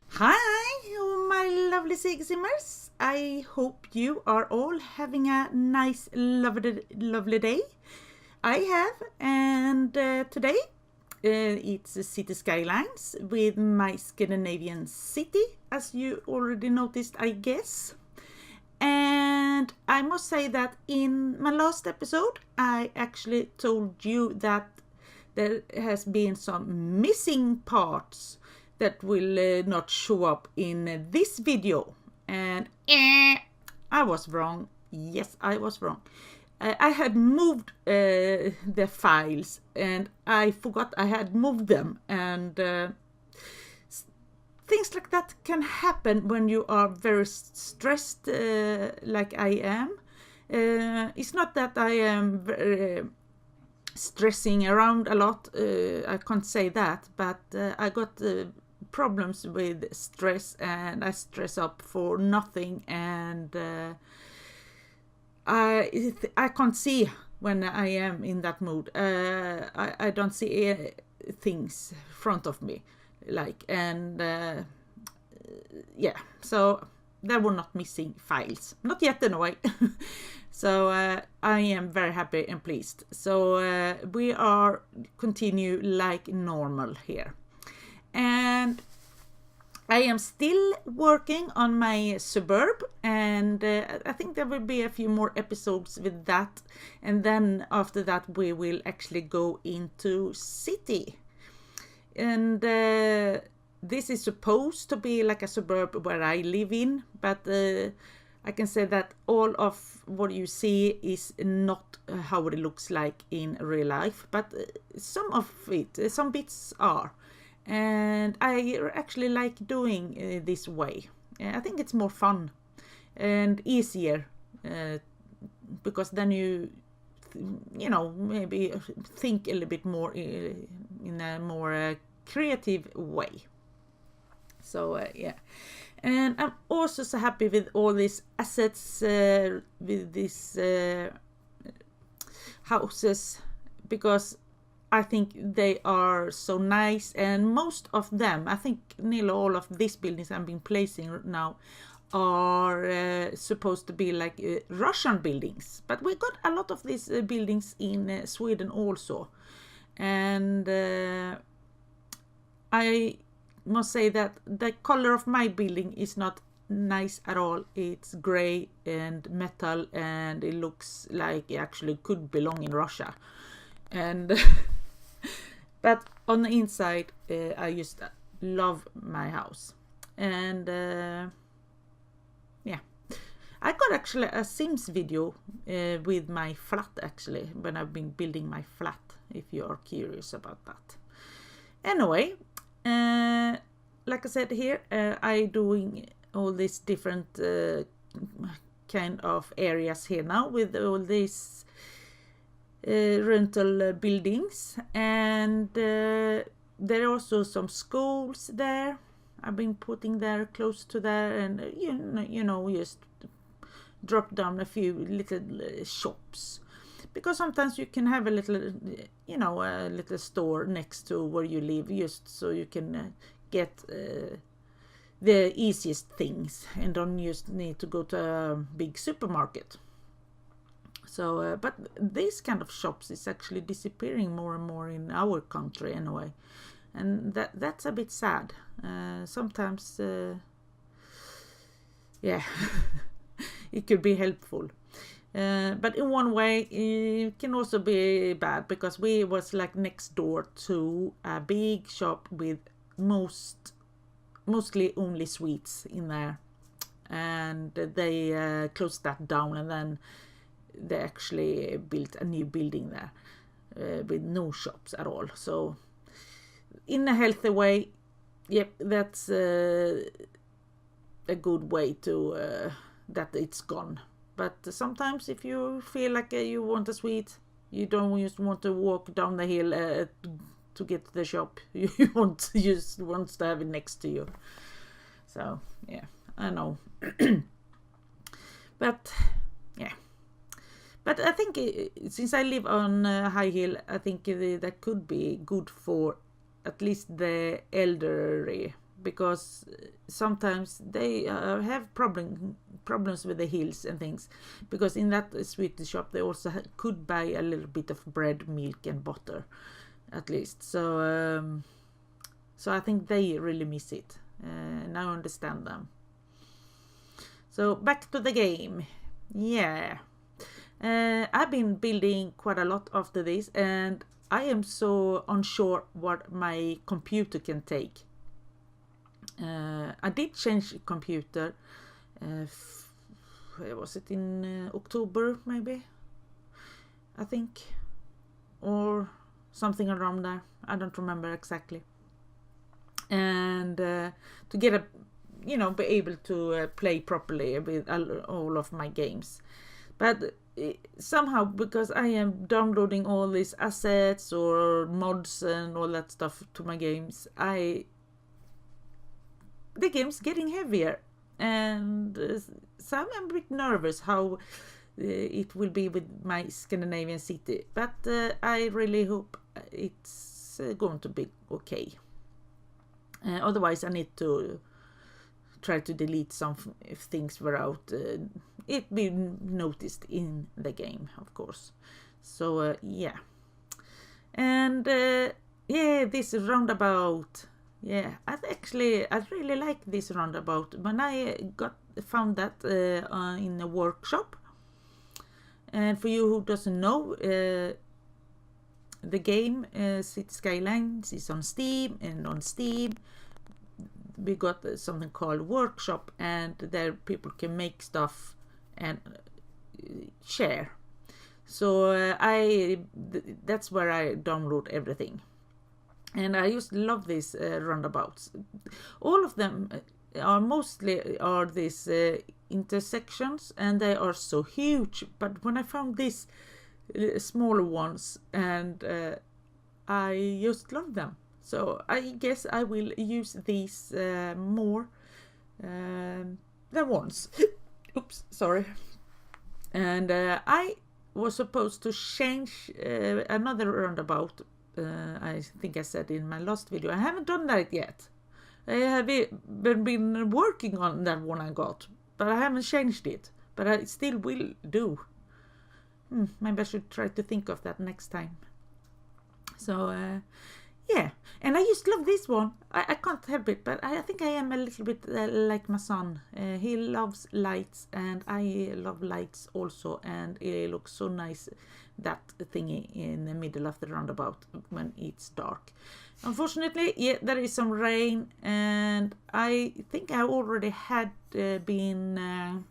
Hi, my lovely SegerSimmers. I hope you are all having a nice, lovely day. I have, and today it's City Skylines with my Scandinavian city, as you already noticed, I guess. And I must say that in my last episode, I actually told you that there has been some missing parts that will not show up in this video, and I was wrong. Yes, I was wrong. I had moved the files and I forgot I had moved them, and things like that can happen when you are very stressed like I am. It's not that I am very stressing around a lot, I can't say that, but I got problems with stress, and I stress up for nothing, and I can't see when I am in that mood. I don't see things in front of me, and yeah, so there were not missing files, not yet anyway. So I am very happy and pleased. So we are continue like normal here. And I am still working on my suburb, and I think there will be a few more episodes with that. And then after that we will actually go into city. And this is supposed to be like a suburb where I live in, but I can say that all of what you see is not how it looks like in real life, but some of it, some bits are. And I actually like doing this way. I think it's more fun and easier because then you know, maybe think a little bit more in a more creative way. So yeah. And I'm also so happy with all these assets, with these houses, because I think they are so nice, and most of them, I think nearly all of these buildings I've been placing now are supposed to be like Russian buildings, but we got a lot of these buildings in Sweden also. And I must say that the color of my building is not nice at all. It's gray and metal, and it looks like it actually could belong in Russia. And but on the inside, I just love my house. And yeah, I got actually a Sims video with my flat, actually, when I've been building my flat, if you are curious about that. Anyway, like I said here, I doing all these different kind of areas here now with all these rental buildings, and there are also some schools there. I've been putting there close to there, and you know, just drop down a few little shops, because sometimes you can have a little, you know, a little store next to where you live, just so you can get the easiest things and don't just need to go to a big supermarket. So, but these kind of shops is actually disappearing more and more in our country anyway, and that's a bit sad. Sometimes, yeah, it could be helpful. But in one way, it can also be bad, because we was like next door to a big shop with mostly only sweets in there, and they closed that down, and then they actually built a new building there with no shops at all. So in a healthy way, yep, that's a good way to that it's gone. But sometimes if you feel like you want a sweet, you don't just want to walk down the hill to get to the shop. You just want to have it next to you. So yeah, I know. But yeah. But I think since I live on high hill, I think that could be good for at least the elderly, because sometimes they have problems with the hills and things, because in that sweet shop they also could buy a little bit of bread, milk and butter at least. So so I think they really miss it, and I understand them. So back to the game. Yeah, I've been building quite a lot after this, and I am so unsure what my computer can take. I did change computer. Was it in October maybe? I think, or something around there. I don't remember exactly. And to get a, be able to play properly with all of my games. But somehow, because I am downloading all these assets or mods and all that stuff to my games, the game's getting heavier, and so I'm a bit nervous how it will be with my Scandinavian city. But I really hope it's going to be okay. Otherwise, I need to try to delete some things without it being noticed in the game, of course. So yeah, and yeah, this roundabout. Yeah, I really like this roundabout. When I found that in a workshop, and for you who doesn't know, the game Skylines is on Steam, and on Steam we got something called workshop, and there people can make stuff and share. So that's where I download everything, and I used to love these roundabouts. All of them are mostly these intersections, and they are so huge. But when I found these smaller ones, and I just love them. So I guess I will use these more than once. Oops, sorry. And I was supposed to change another roundabout. I think I said in my last video. I haven't done that yet. I have been working on that one I got, but I haven't changed it. But I still will do. Maybe I should try to think of that next time. So yeah, and I just love this one. I can't help it, but I think I am a little bit like my son. He loves lights, and I love lights also, and it looks so nice, that thingy in the middle of the roundabout when it's dark. Unfortunately, yeah, there is some rain, and I think I already had been...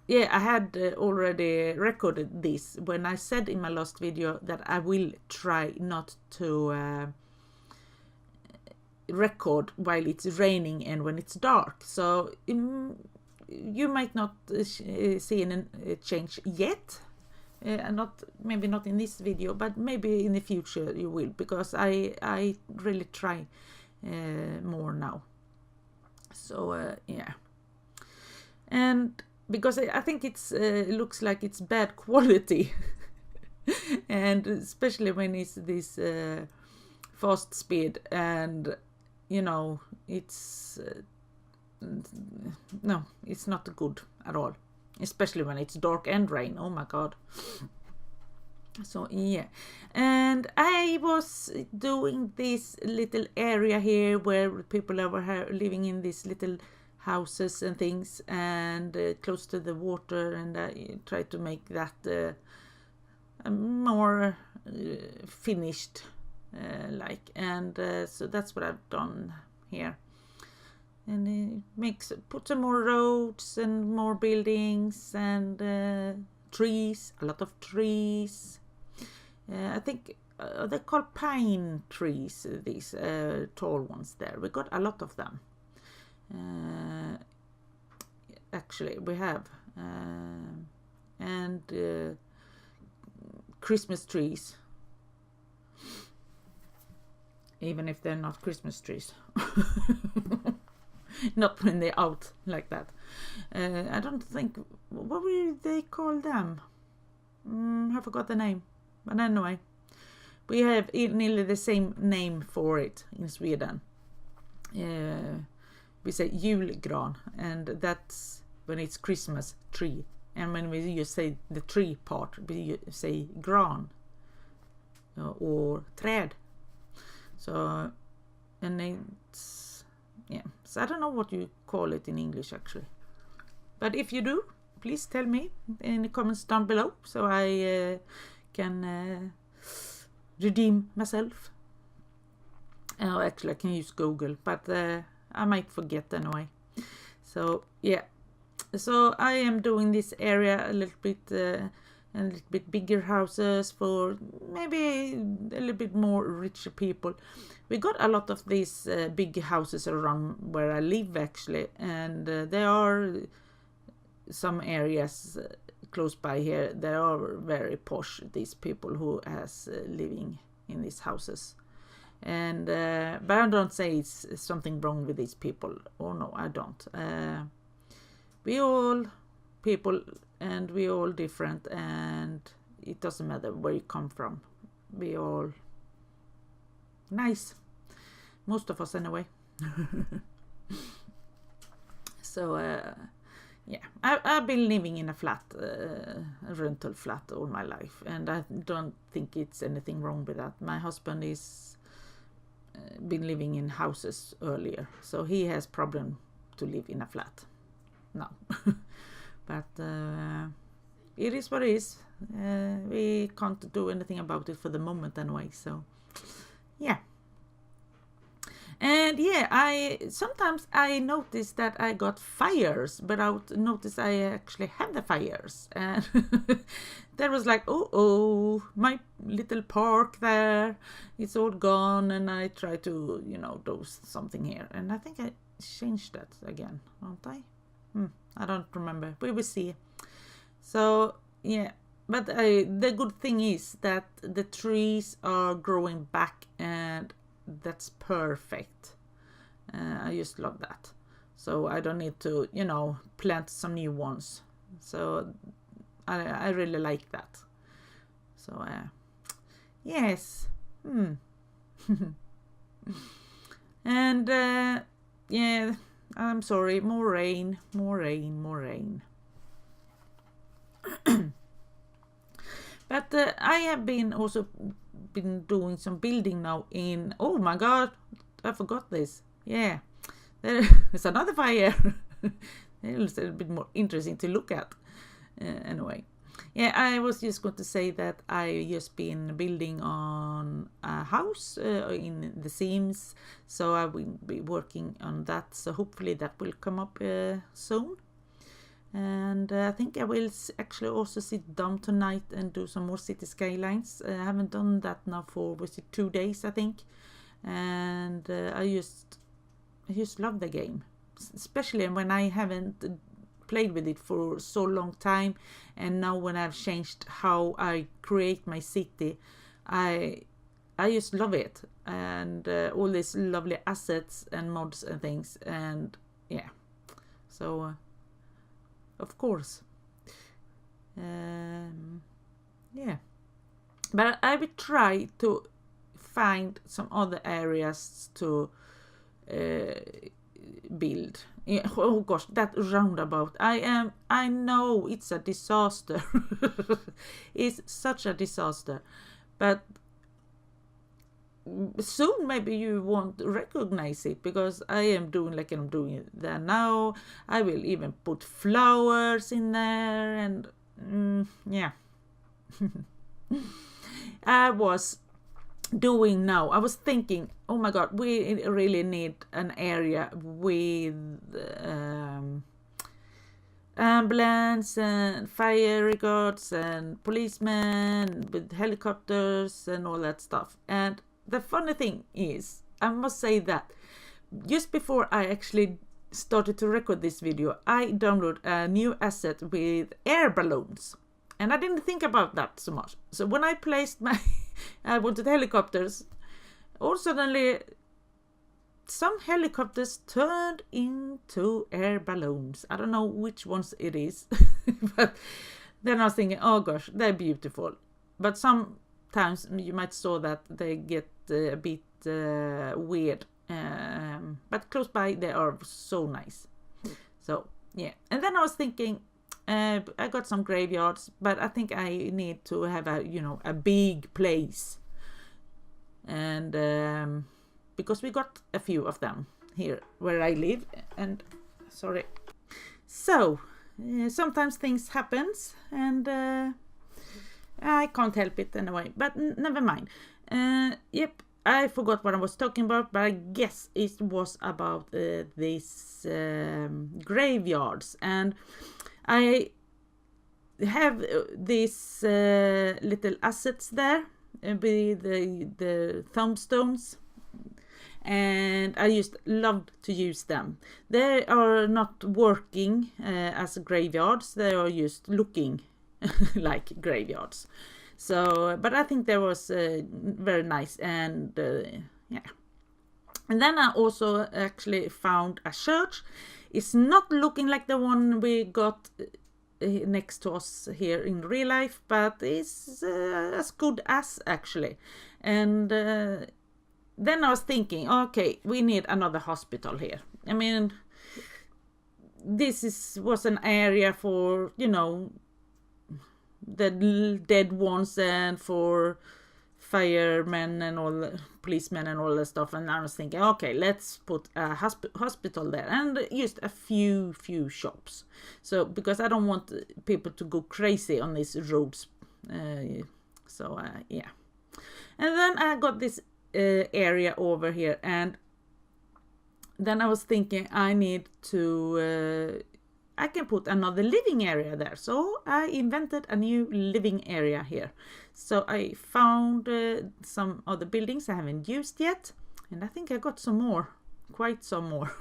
yeah, I had already recorded this when I said in my last video that I will try not to record while it's raining and when it's dark. So you might not see a change yet. Maybe not in this video, but maybe in the future you will, because I really try more now. So yeah, and because I think it looks like it's bad quality, and especially when it's this fast speed, and it's no, it's not good at all, especially when it's dark and rain. Oh my god. So yeah, and I was doing this little area here where people are living in this little houses and things, and close to the water, and I try to make that more finished and so that's what I've done here, and put some more roads and more buildings and trees, a lot of trees. I think they're called pine trees, these tall ones there. We got a lot of them. Actually we have and Christmas trees, even if they're not Christmas trees. Not when they're out like that. I don't think, what will they call them? I forgot the name. But anyway, we have nearly the same name for it in Sweden. We say julgran, and that's when it's Christmas tree. And when we say the tree part, we say gran or träd. So, and it's, yeah. So I don't know what you call it in English actually. But if you do, please tell me in the comments down below so I can redeem myself. Actually, I can use Google, but I might forget anyway. So yeah, so I am doing this area a little bit bigger houses for maybe a little bit more richer people. We got a lot of these big houses around where I live actually, and there are some areas close by here. They are very posh, these people who has living in these houses. And but I don't say it's something wrong with these people. Oh no, I don't. We all people, and we all different, and it doesn't matter where you come from. We all nice, most of us anyway. So yeah, I've been living in a flat, a rental flat all my life, and I don't think it's anything wrong with that. My husband is been living in houses earlier, so he has problem to live in a flat now. But it is what it is. We can't do anything about it for the moment anyway, so yeah. And yeah, sometimes I notice that I got fires, but I notice I actually have the fires, and there was like, oh, my little park there, it's all gone, and I try to, do something here, and I think I changed that again, don't I? I don't remember. We will see. So yeah, but the good thing is that the trees are growing back, and that's perfect. I just love that. So I don't need to, plant some new ones. So I really like that. So yes. And yeah, I'm sorry, more rain. But I have also been doing some building now in, oh my god, I forgot this. Yeah, there is another fire. It's a bit more interesting to look at. Anyway, yeah, I was just going to say that I just been building on a house in the Sims, so I will be working on that. So hopefully that will come up soon. And I think I will actually also sit down tonight and do some more City Skylines. I haven't done that now for 2 days, I think. And I just love the game, especially when I haven't played with it for so long time. And now when I've changed how I create my city, I just love it, and all these lovely assets and mods and things. And yeah, so of course, yeah, but I will try to find some other areas to build. Yeah, oh gosh, that roundabout, I know it's a disaster. It's such a disaster, but soon maybe you won't recognize it, because I am doing like I'm doing it there now. I will even put flowers in there, and yeah. I was thinking, oh my god, we really need an area with ambulance and fire regards and policemen with helicopters and all that stuff. And the funny thing is, I must say that just before I actually started to record this video, I downloaded a new asset with air balloons, and I didn't think about that so much. So when I placed I wanted helicopters, all suddenly some helicopters turned into air balloons. I don't know which ones it is, but then I was thinking, oh gosh, they're beautiful. But sometimes you might saw that they get a bit weird, but close by they are so nice. So yeah, and then I was thinking, I got some graveyards, but I think I need to have a big place, and because we got a few of them here where I live, and sorry. So sometimes things happens, and I can't help it anyway. But never mind. Yep, I forgot what I was talking about, but I guess it was about these graveyards, and I have these little assets there with the thumbstones, and I just loved to use them. They are not working as graveyards, they are just looking like graveyards. So, but I think that was very nice, and yeah. And then I also actually found a church. It's not looking like the one we got next to us here in real life, but it's as good as, actually. And then I was thinking, okay, we need another hospital here. I mean, this was an area for, the dead ones, and for firemen and all the policemen and all that stuff. And I was thinking, okay, let's put a hospital there, and just a few shops. So because I don't want people to go crazy on these roads. Yeah. And then I got this area over here, and then I was thinking I need to I can put another living area there. So I invented a new living area here. So I found some other buildings I haven't used yet, and I think I got some more, quite some more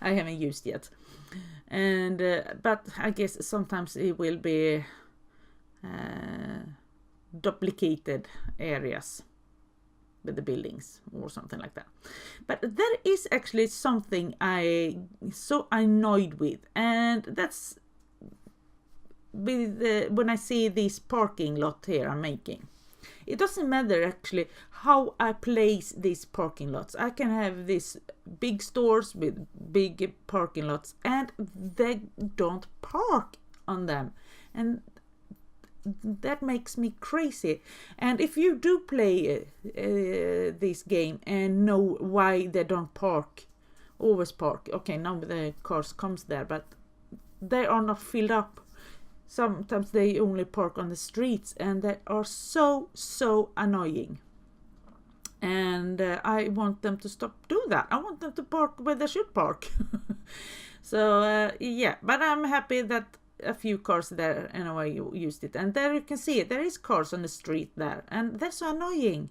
I haven't used yet. And but I guess sometimes it will be duplicated areas with the buildings or something like that. But there is actually something I'm so annoyed with, and that's with when I see this parking lot here I'm making. It doesn't matter actually how I place these parking lots. I can have these big stores with big parking lots, and they don't park on them, and that makes me crazy. And if you do play this game and know why they don't always park, okay, now the cars comes there, but they are not filled up. Sometimes they only park on the streets, and they are so annoying. And I want them to stop do that. I want them to park where they should park. So yeah, but I'm happy that a few cars there anyway used it, and there you can see it. There is cars on the street there, and that's so annoying.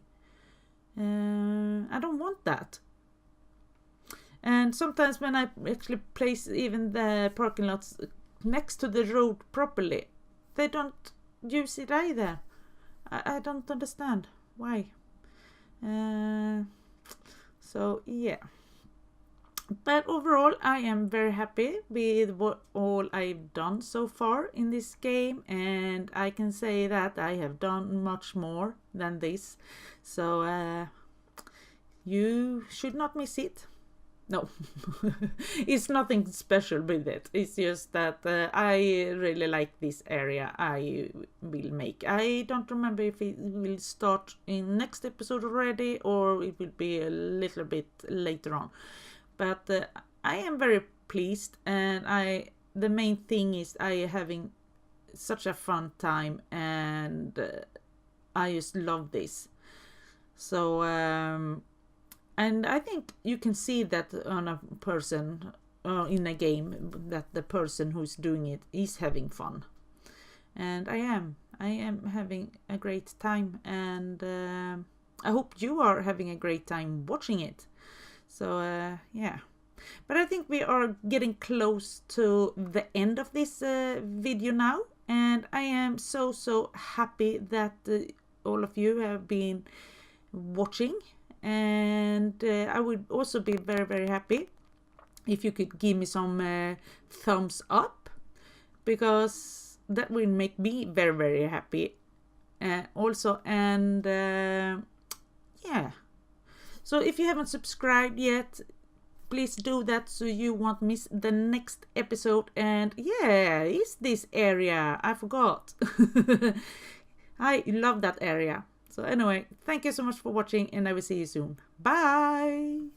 I don't want that. And sometimes when I actually place even the parking lots next to the road properly, they don't use it either. I don't understand why. So yeah. But overall, I am very happy with all I've done so far in this game, and I can say that I have done much more than this. So you should not miss it. No, it's nothing special with it. It's just that I really like this area I will make. I don't remember if it will start in next episode already, or it will be a little bit later on. But I am very pleased, and the main thing is I having such a fun time, and I just love this. So and I think you can see that on a person in a game, that the person who's doing it is having fun, and I am having a great time, and I hope you are having a great time watching it. So yeah, but I think we are getting close to the end of this video now, and I am so happy that all of you have been watching, And I would also be very, very happy if you could give me some thumbs up, because that will make me very, very happy also. And yeah, so if you haven't subscribed yet, please do that so you won't miss the next episode. And yeah, is this area, I forgot. I love that area. So anyway, thank you so much for watching, and I will see you soon. Bye.